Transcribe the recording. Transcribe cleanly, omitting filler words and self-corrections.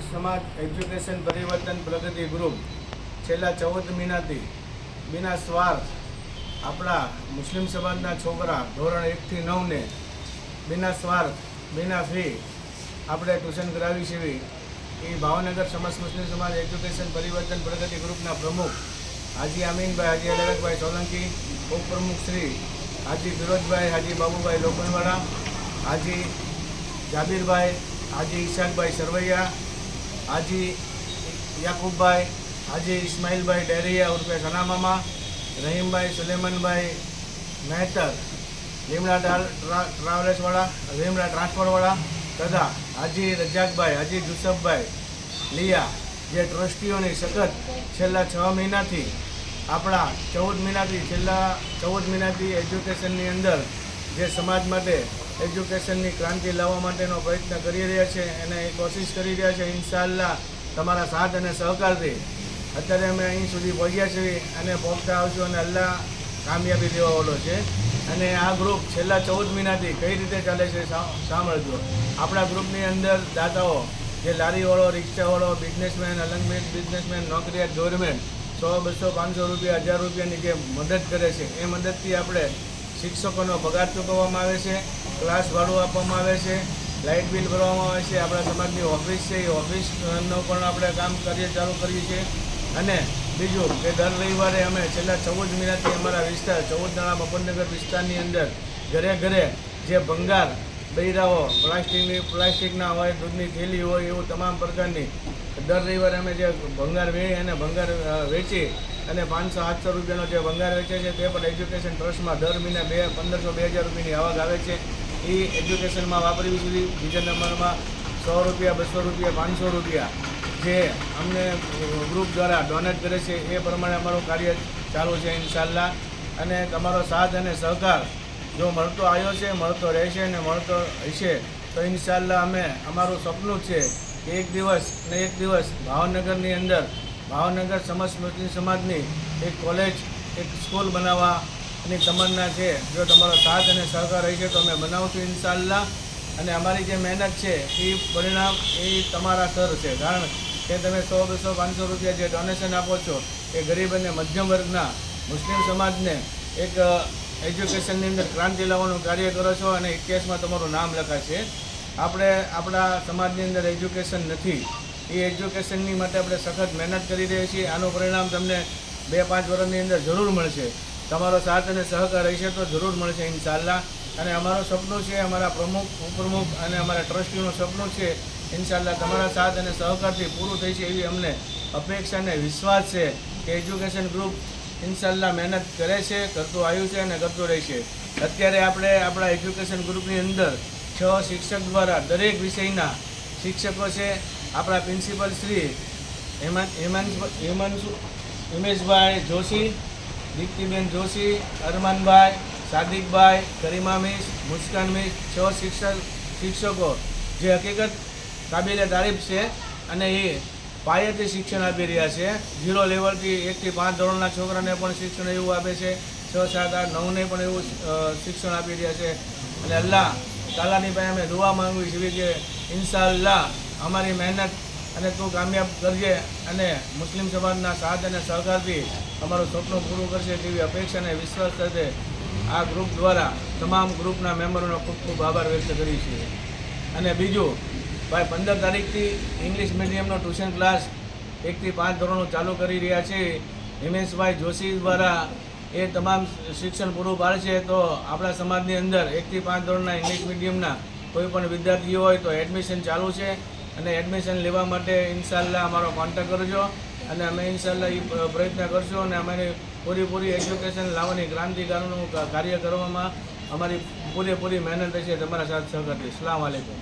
સમાજ એજ્યુકેશન પરિવર્તન પ્રગતિ ગ્રુપ છેલ્લા 14 મહિનાથી બિના સ્વાર્થ આપણા મુસ્લિમ સમાજના છોકરા ધોરણ 1 થી 9 ને બિના સ્વાર્થ બિના ફી આપણે ટ્યુશન કરાવી છે। એ ભાવનગર સમસ્ત મુસ્લિમ સમાજ એજ્યુકેશન પરિવર્તન પ્રગતિ ગ્રુપના પ્રમુખ હાજી અમીનભાઈ, હાજી અલરકભાઈ સોલંકી, ઉપપ્રમુખ શ્રી હાજી ફિરોજભાઈ, હાજી બાબુભાઈ લોખંડવાળા, હાજી જાબીરભાઈ, હાજી ઈશાકભાઈ સરવૈયા, હાજી યાકુબભાઈ, હાજી ઇસ્માઇલભાઈ ડેરિયા ઉર્ફે સનામામા, રહીમભાઈ સુલેમાનભાઈ મહેતર, લીમડા ટ્રાવેલ્સવાળા, લીમડા ટ્રાન્સફરવાળા તથા હાજી રજાકભાઈ, હાજી જુસફભાઈ લિયા, જે ટ્રસ્ટીઓની સખત છેલ્લા 6 મહિનાથી આપણા 14 મહિનાથી એજ્યુકેશનની અંદર જે સમાજ માટે એજ્યુકેશનની ક્રાંતિ લાવવા માટેનો પ્રયત્ન કરી રહ્યા છે અને એ કોશિશ કરી રહ્યા છે। ઇન્શાઅલ્લાહ તમારા સાથ અને સહકારથી અત્યારે અમે અહીં સુધી પહોંચ્યા છીએ અને પહોંચતા આવશું અને અલ્લાહ કામયાબી દેવાવાળો છે। અને આ ગ્રુપ છેલ્લા 14 મહિનાથી કઈ રીતે ચાલે છે સાંભળજો। આપણા ગ્રુપની અંદર દાતાઓ જે લારીવાળો, રિક્ષાવાળો, બિઝનેસમેન, અલંગમેન બિઝનેસમેન, નોકરિયાત, ગવર્મેન્ટ 100, 200, 500 રૂપિયા, 1000 રૂપિયાની જે મદદ કરે છે એ મદદથી આપણે શિક્ષકોનો પગાર ચૂકવવામાં આવે છે, ક્લાસ ભાડું આપવામાં આવે છે, લાઇટ બિલ ભરવામાં આવે છે, આપણા સમાજની ઓફિસ છે એ ઓફિસનો પણ આપણે કામ ચાલુ કરીએ છીએ। અને બીજું કે દર રવિવારે અમે છેલ્લા 14 મહિનાથી અમારા વિસ્તાર 14 મફતનગર વિસ્તારની અંદર ઘરે ઘરે જે ભંગાર બૈરાઓ પ્લાસ્ટિકના હોય, દૂધની થેલી હોય, એવું તમામ પ્રકારની દર રવિવારે અમે જે ભંગાર ભંગાર વેચી અને 500-700 રૂપિયાનો જે ભંગાર વેચે છે તે પણ એજ્યુકેશન ટ્રસ્ટમાં દર મહિને 1500-2000 રૂપિયાની આવક આવે છે। એ એજ્યુકેશનમાં વાપરવી જોઈએ। બીજા નંબરમાં 100 રૂપિયા, 200 રૂપિયા, 500 રૂપિયા જે અમને ગ્રુપ દ્વારા ડોનેટ કરે છે એ પ્રમાણે અમારું કાર્ય ચાલુ છે ઇન્શાઅલ્લાહ। અને તમારો સાથ અને સહકાર જો મળતો આવ્યો છે, મળતો રહેશે અને મળતો હશે તો ઇન્શાઅલ્લાહ અમારું સપનું છે કે એક દિવસ ભાવનગરની અંદર ભાવનગર સમસ્ત મુસ્લિમ સમાજની એક કોલેજ, એક સ્કૂલ બનાવવાની તમન્ના છે। જો તમારો સાથ અને સહકાર રહેશે તો અમે બનાવશું ઇન્શાઅલ્લાહ। અને અમારી જે મહેનત છે એ પરિણામ એ તમારા સર છે, કારણ કે તમે 100, 200, 500 રૂપિયા જે ડોનેશન આપો છો એ ગરીબ અને મધ્યમ વર્ગના મુસ્લિમ સમાજને એક એજ્યુકેશનની અંદર ક્રાંતિ લાવવાનું કાર્ય કરો છો અને ઇતિહાસમાં તમારું નામ લખાશે। આપણે આપણા સમાજની અંદર એજ્યુકેશન નથી, એ એજ્યુકેશનની માટે આપણે સખત મહેનત કરી રહ્યા છીએ। આનું પરિણામ તમને 2-5 વર્ષની અંદર જરૂર મળશે। તમારો સાથ અને સહકાર રહેશે તો જરૂર મળશે ઇન્શાઅલ્લાહ। અને અમારું સપનું છે, અમારા પ્રમુખ, ઉપપ્રમુખ અને અમારા ટ્રસ્ટીનું સપનું છે ઇન્શાઅલ્લાહ તમારા સાથ અને સહકારથી પૂરું થઈ છે એવી અમને અપેક્ષા અને વિશ્વાસ છે કે એજ્યુકેશન ગ્રુપ ઇન્શાઅલ્લાહ મહેનત કરે છે, કરતું આવ્યું છે અને કરતું રહેશે। અત્યારે આપણે આપણા એજ્યુકેશન ગ્રુપની અંદર 6 શિક્ષક દ્વારા દરેક વિષયના શિક્ષકો છે। આપણા પ્રિન્સિપલ શ્રી હિમેશભાઈ જોશી, દીપ્તિબેન જોશી, અરમાનભાઈ, સાદિકભાઈ, કરીમા મિસ, મુસ્કાન મિસ, 6 શિક્ષકો જે હકીકત કાબિલે તારીફ છે અને એ પાયેથી શિક્ષણ આપી રહ્યા છે। 0 લેવલથી 1 થી 5 ધોરણના છોકરાને પણ શિક્ષણ એવું આપે છે, 6, 7, 8, 9ને પણ એવું શિક્ષણ આપી રહ્યા છે। અને અલ્લાહ તાલાની પાસે અમે દુઆ માંગવી છીએ કે ઇન્શાઅલ્લાહ અમારી મહેનત અને તું કામયાબ કરજે અને મુસ્લિમ સમાજના સાથ અને સહકારથી અમારું સપનું પૂરું કરશે તેવી અપેક્ષા અને વિશ્વાસ સાથે આ ગ્રુપ દ્વારા તમામ ગ્રુપના મેમ્બરોનો ખૂબ ખૂબ આભાર વ્યક્ત કરીએ છીએ। અને બીજું ભાઈ 15 તારીખથી ઇંગ્લિશ મીડિયમનો ટ્યુશન ક્લાસ 1 થી 5 ધોરણો ચાલુ કરી રહ્યા છે હિમેશભાઈ જોશી દ્વારા। એ તમામ શિક્ષણ પૂરું પાડશે તો આપણા સમાજની અંદર 1 થી 5 ધોરણના ઇંગ્લિશ મીડિયમના કોઈ પણ વિદ્યાર્થીઓ હોય તો એડમિશન ચાલુ છે અને એડમિશન લેવા માટે ઇન્શાઅલ્લાહ અમારો કોન્ટેક્ટ કરજો અને અમે ઇન્શાઅલ્લાહ એ પ્રયત્ન કરશું અને અમારી પૂરી એજ્યુકેશન લાવવાની ક્રાંતિકારનું કાર્ય કરવામાં અમારી પૂરેપૂરી મહેનત રહેશે તમારા સાથ સહકારથી। અસ્સલામુ અલૈકુમ।